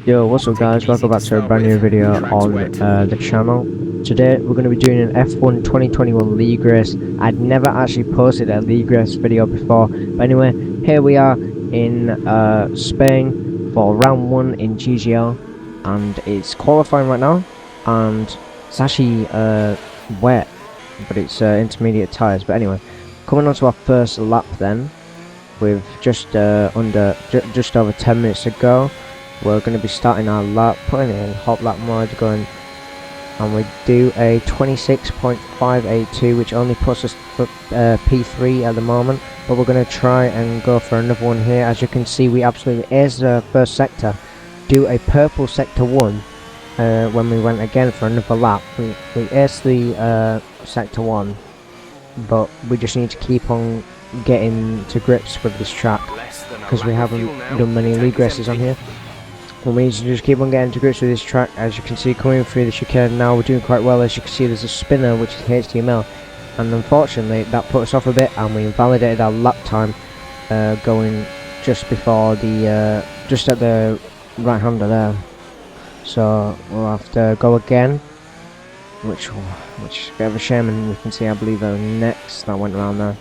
Yo, what's up guys, welcome back to a brand new video on the channel. Today we're going to be doing an F1 2021 league race. I'd never actually posted a league race video before, but anyway, here we are in Spain for round 1 in GGL, and it's qualifying right now, and it's actually wet, but it's intermediate tyres. But anyway, coming on to our first lap then, with just over 10 minutes to go. We're going to be starting our lap, putting it in hot lap mode, going, and we do a 26.582, which only puts us for P3 at the moment, but we're going to try and go for another one here. As you can see, we absolutely aced the first sector, do a purple sector 1 when we went again for another lap. We aced the sector 1, but we just need to keep on getting to grips with this track, because we haven't done many league races on here. We need to just keep on getting to grips with this track. As you can see, coming through the chicane now, we're doing quite well. As you can see, there's a spinner which is HTML, and unfortunately that put us off a bit, and we invalidated our lap time going just before the just at the right hander there. So we'll have to go again, which is a bit of a shame. And you can see, I believe next that went around there.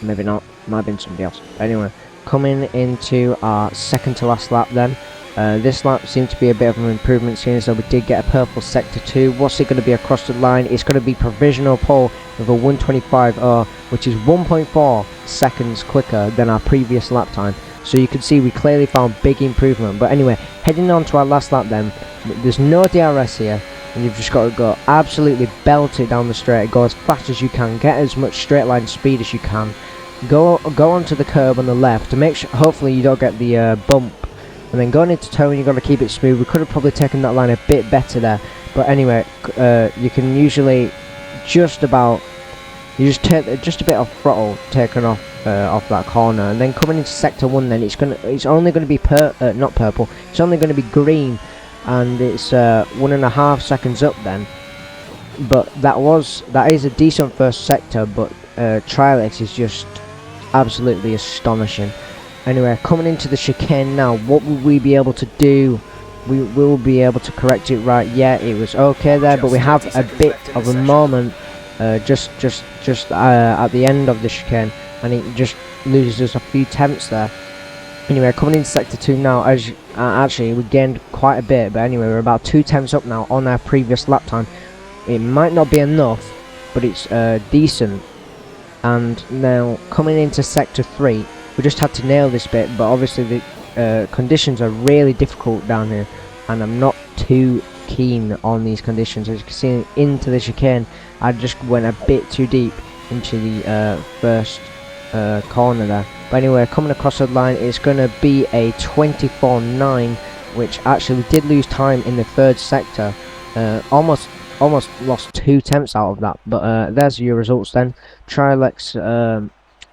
Maybe not, might have been somebody else. Anyway, coming into our second to last lap then. This lap seemed to be a bit of an improvement, seeing as though we did get a purple sector 2. What's it going to be across the line? It's going to be provisional pole with a 125.0, which is 1.4 seconds quicker than our previous lap time. So you can see we clearly found big improvement. But anyway, heading on to our last lap then, there's no DRS here, and you've just got to go absolutely belt it down the straight. Go as fast as you can, get as much straight line speed as you can. Go onto the curb on the left to make sure, hopefully you don't get the bump. And then going into turn, you've got to keep it smooth. We could have probably taken that line a bit better there, but anyway, you can usually just take just a bit of throttle taken off that corner. And then coming into sector 1, then it's only going to be not purple. It's only going to be green, and it's 1.5 seconds up then. But that is a decent first sector, but Trilix is just absolutely astonishing. Anyway, coming into the chicane now, what will we be able to do? We will be able to correct it right. Yeah, it was okay there, but we have a bit of a moment just at the end of the chicane, and it just loses us a few tenths there. Anyway, coming into sector 2 now, as actually we gained quite a bit, but anyway, we're about 2 tenths up now on our previous lap time. It might not be enough, but it's decent. And now coming into sector 3, we just had to nail this bit, but obviously the conditions are really difficult down here, and I'm not too keen on these conditions. As you can see, into the chicane, I just went a bit too deep into the first corner there. But anyway, coming across the line, it's going to be a 24.9, which actually we did lose time in the third sector. Almost lost 2 tenths out of that, but there's your results then. Trilix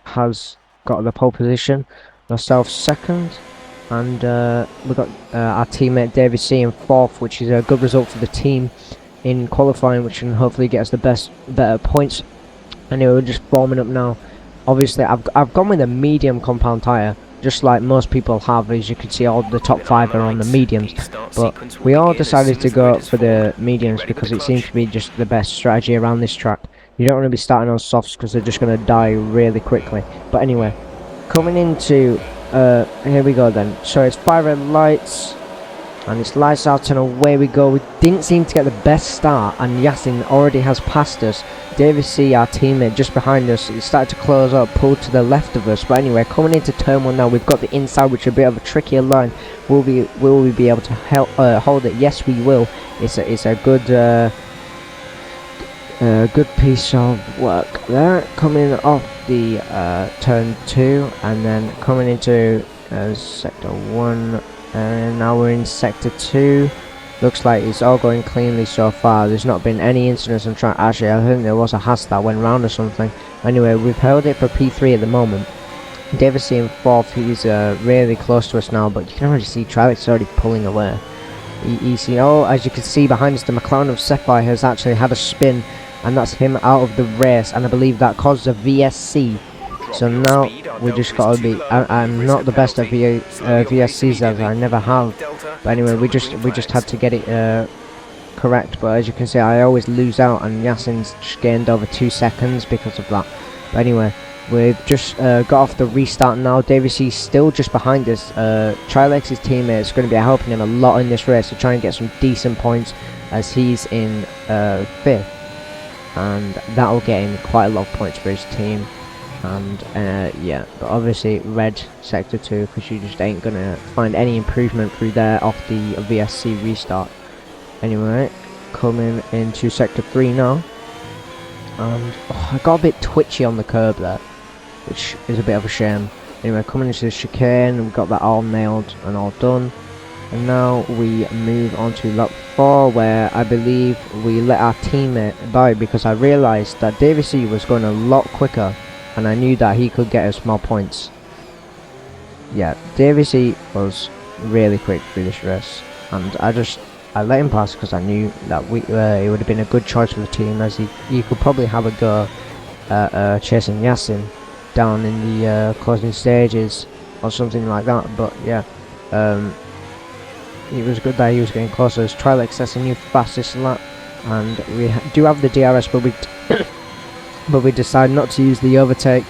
has got the pole position, myself second, and we got our teammate David C in 4th, which is a good result for the team in qualifying, which can hopefully get us the better points. Anyway, we're just forming up now. Obviously, I've gone with a medium compound tyre, just like most people have. As you can see, all the top 5 are on the mediums, but we all decided to go for the mediums because it seems to be just the best strategy around this track. You don't want to be starting on softs because they're just going to die really quickly. But anyway, coming into here we go then. So it's 5 red lights, and it's lights out and away we go. We didn't seem to get the best start, and Yasin already has passed us. David C, our teammate, just behind us, he started to close up, pulled to the left of us. But anyway, coming into turn 1 now, we've got the inside, which is a bit of a trickier line. Will we be able to hold it? Yes, we will. It's a good good piece of work there. Coming off the turn 2, and then coming into sector 1, and now we're in sector 2. Looks like it's all going cleanly so far. There's not been any incidents on track. Actually, I think there was a Haas that went round or something. Anyway, we've held it for P3 at the moment. David C in 4th, he's really close to us now, but you can already see Trilix already pulling away. As you can see behind us, the McLaren of Sapphire has actually had a spin, and that's him out of the race, and I believe that caused a VSC. So now we just gotta be. I'm not the best at VSCs, as I never have. But anyway, we just had to get it correct. But as you can see, I always lose out, and Yasin's just gained over 2 seconds because of that. But anyway, we've just got off the restart now. Davies still just behind us. Trilex's teammate is going to be helping him a lot in this race to try and get some decent points, as he's in 5th, and that'll get him quite a lot of points for his team. And yeah, but obviously red sector 2, because you just ain't gonna find any improvement through there off the VSC restart. Anyway, coming into sector 3 now, and I got a bit twitchy on the curb there, which is a bit of a shame. Anyway, coming into the chicane, we've got that all nailed and all done. And now we move on to lap 4, where I believe we let our teammate by, because I realised that Davies was going a lot quicker, and I knew that he could get us more points. Yeah, Davies was really quick through this race, and I let him pass because I knew that it would have been a good choice for the team, as he could probably have a go at chasing Yasin down in the closing stages or something like that. But yeah, it was good that he was getting closer. As Trilex, that's a new fastest lap, and we do have the DRS, but we but we decide not to use the overtake,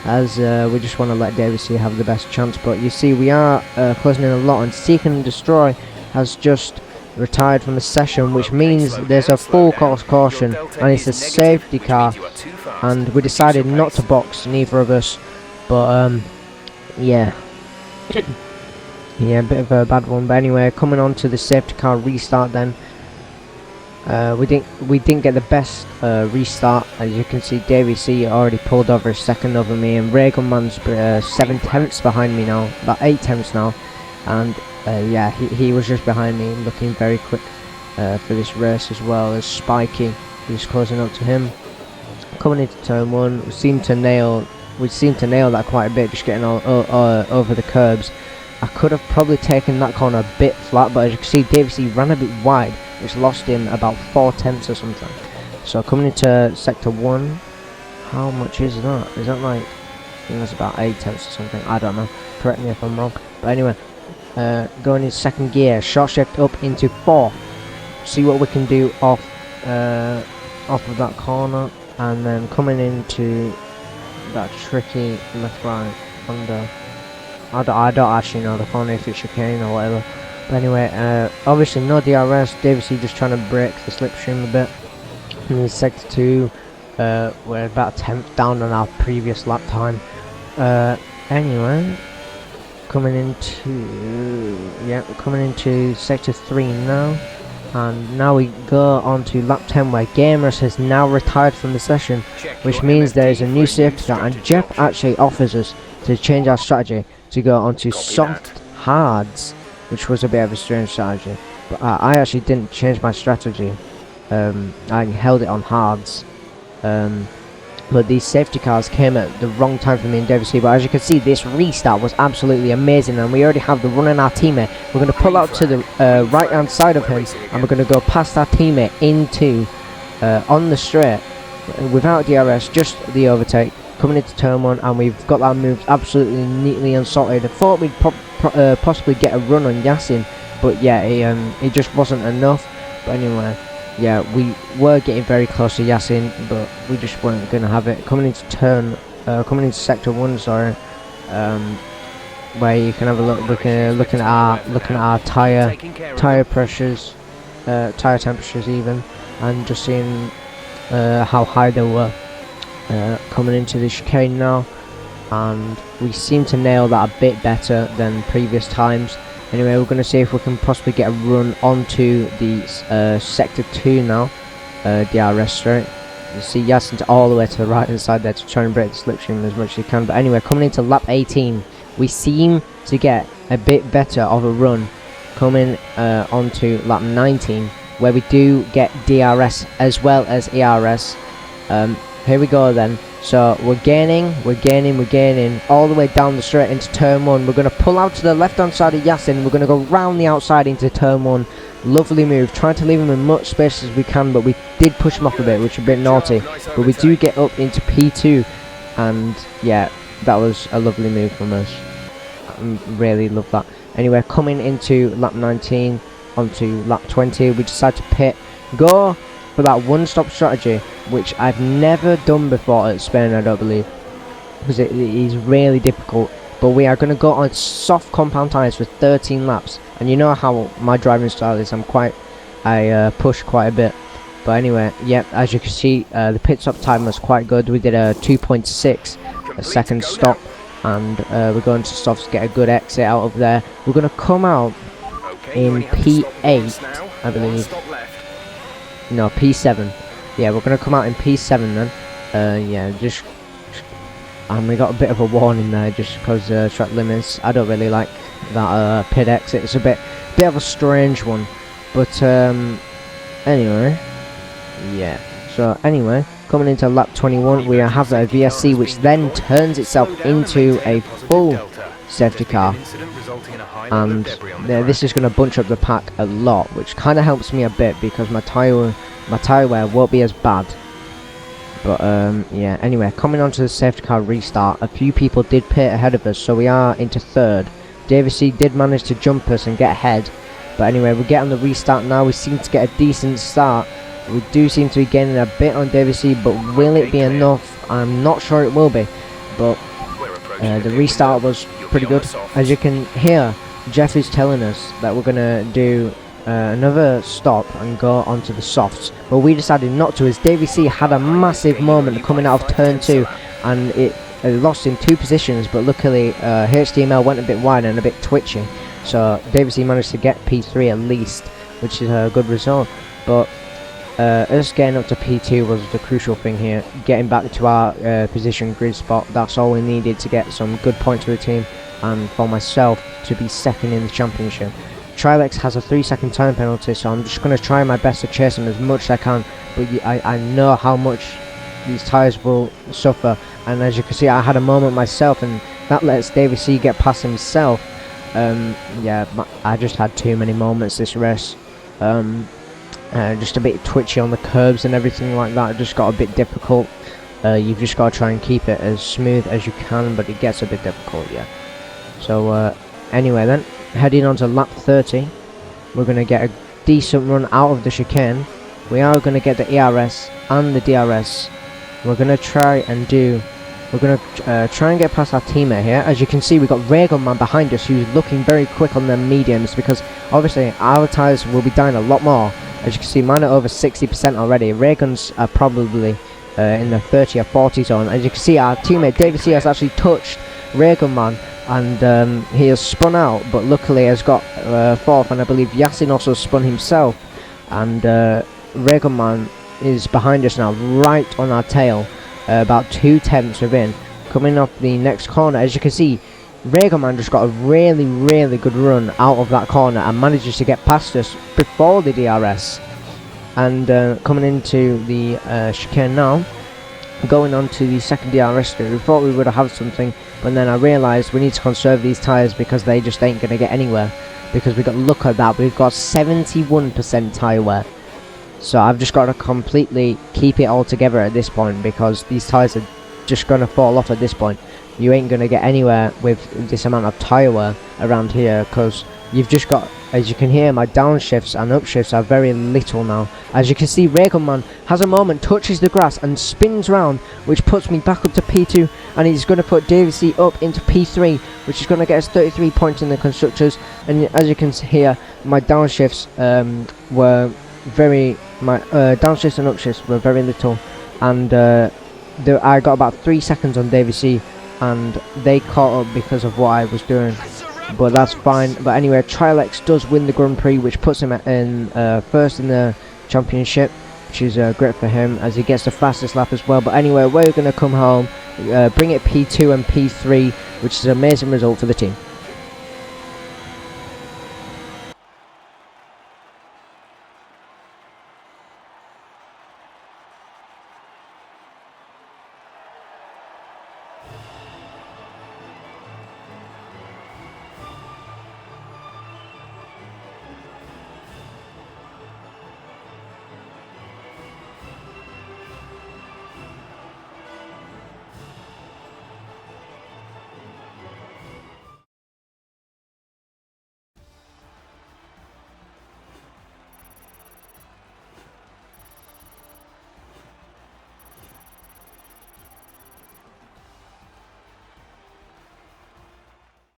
as we just want to let Davies have the best chance. But you see, we are closing in a lot, and Seek and Destroy has just retired from the session, which means there's a full course caution, and it's a safety car, and we decided not to box, neither of us. But yeah. Yeah, a bit of a bad one. But anyway, coming on to the safety car restart then. We didn't get the best restart. As you can see, Davies already pulled over a second over me, and Reaganman's 7/10ths behind me now, about 8/10ths now. And yeah, he was just behind me, looking very quick for this race, as well as Spiky, who's closing up to him. Coming into turn 1, we seem to nail that quite a bit, just getting all over the curbs. I could have probably taken that corner a bit flat, but as you can see, Davies ran a bit wide, which lost him about 4/10ths or something. So coming into sector 1, how much is that? Is that like, I think that's about 8/10ths or something, I don't know, correct me if I'm wrong. But anyway, going in second gear, short shift up into 4th, see what we can do off of that corner, and then coming into that tricky left right under. I don't actually know the corner, if it's chicane or whatever. But anyway, obviously no DRS. Davies just trying to break the slipstream a bit. In sector 2, we're about 10th down on our previous lap time. Anyway, coming into sector 3 now, and now we go on to lap 10, where Gamers has now retired from the session, which means there is a new safety car, and Jeff actually offers us to change our strategy to go onto soft hards, which was a bit of a strange strategy. But I actually didn't change my strategy. I held it on hards. But these safety cars came at the wrong time for me and Davies. But as you can see, this restart was absolutely amazing, and we already have the run on our teammate. We're going to pull out to the right hand side of him, and we're going to go past our teammate into on the straight without DRS, just the overtake. Coming into turn 1, and we've got our moves absolutely neatly and sorted. I thought we'd possibly get a run on Yasin, but yeah, it just wasn't enough. But anyway, yeah, we were getting very close to Yasin, but we just weren't going to have it. Coming into sector 1, sorry, where you can have a look. Looking at our tire pressures, tire temperatures even, and just seeing how high they were. Coming into the chicane now, and we seem to nail that a bit better than previous times. Anyway, we're going to see if we can possibly get a run onto the sector 2 now, DRS straight. You see Yasin's all the way to the right hand side there to try and break the slipstream as much as he can. But anyway, coming into lap 18, we seem to get a bit better of a run coming onto lap 19, where we do get DRS as well as ERS. Here we go then. So we're gaining all the way down the straight into turn 1. We're going to pull out to the left hand side of Yasin. We're going to go round the outside into turn 1. Lovely move, trying to leave him in much space as we can, but we did push him off a bit, which is a bit naughty. But we do get up into P2, and yeah, that was a lovely move from us. Really love that. Anyway, coming into lap 19 onto lap 20, we decided to pit, go for that one-stop strategy, which I've never done before at Spain, I don't believe, because it is really difficult. But we are going to go on soft compound tyres for 13 laps, and you know how my driving style is. I push quite a bit. But anyway, yep, as you can see, the pit stop time was quite good. We did a 2.6 a second stop, and we're going to softs to get a good exit out of there. We're going to come out in P8, I believe. No, P7. Yeah, we're going to come out in P7 then. Yeah, just... And we got a bit of a warning there just because track limits. I don't really like that pit exit. It's a bit of a strange one. But anyway... Yeah, so anyway, coming into lap 21, we have a VSC which then turns itself into a full safety car, and this is going to bunch up the pack a lot, which kind of helps me a bit because my tyre wear won't be as bad. But yeah, anyway, coming on to the safety car restart, a few people did pit ahead of us, so we are into third. Davey did manage to jump us and get ahead, but anyway, we get on the restart now. We seem to get a decent start. We do seem to be gaining a bit on Davey, but will it be enough? I'm not sure it will be, but the restart was pretty good. As you can hear, Jeff is telling us that we're going to do another stop and go onto the softs, but we decided not to, as Davey had a massive moment coming out of turn 2, and it lost in 2 positions, but luckily HDML went a bit wide and a bit twitchy, so Davey managed to get P3 at least, which is a good result. But us getting up to P2 was the crucial thing here. Getting back to our position grid spot, that's all we needed to get some good points for the team and for myself to be second in the championship. Trilex has a 3-second time penalty, so I'm just going to try my best to chase him as much as I can, but I know how much these tyres will suffer, and as you can see, I had a moment myself, and that lets Davey get past himself. Yeah, I just had too many moments this race. Just a bit twitchy on the curbs and everything like that. It just got a bit difficult. You've just got to try and keep it as smooth as you can, but it gets a bit difficult, yeah. So anyway then, heading on to lap 30, we're going to get a decent run out of the chicane. We are going to get the ERS and the DRS. We're going to try and get past our teammate here. As you can see, we've got Raygun Man behind us, who's looking very quick on the mediums, because obviously our tyres will be dying a lot more. As you can see, mine are over 60% already. Rayguns are probably in the 30 or 40 zone. As you can see, our teammate David has actually touched Raygun Man, and he has spun out, but luckily has got 4th, and I believe Yasin also spun himself, and Raygun Man is behind us now, right on our tail, about 2 tenths within. Coming up the next corner, as you can see, Raygun Man just got a really good run out of that corner and manages to get past us before the DRS. And coming into the chicane now, going on to the second DRS route, we thought we would have something, but then I realised we need to conserve these tyres because they just ain't going to get anywhere, because we got look at that, we've got 71% tyre wear. So I've just got to completely keep it all together at this point, because these tyres are just going to fall off at this point. You ain't going to get anywhere with this amount of tyre wear around here, because you've just got, as you can hear, my downshifts and upshifts are very little now. As you can see, Raygun Man has a moment, touches the grass and spins round, which puts me back up to P2, and he's going to put Davey up into P3, which is going to get us 33 points in the constructors. And as you can hear, my downshifts were very, my downshifts and upshifts were very little, and I got about 3 seconds on Davey, and they caught up because of what I was doing, but that's fine. But anyway, Trilex does win the Grand Prix, which puts him in first in the championship, which is great for him, as he gets the fastest lap as well. But anyway, we're going to come home, bring it P2 and P3, which is an amazing result for the team.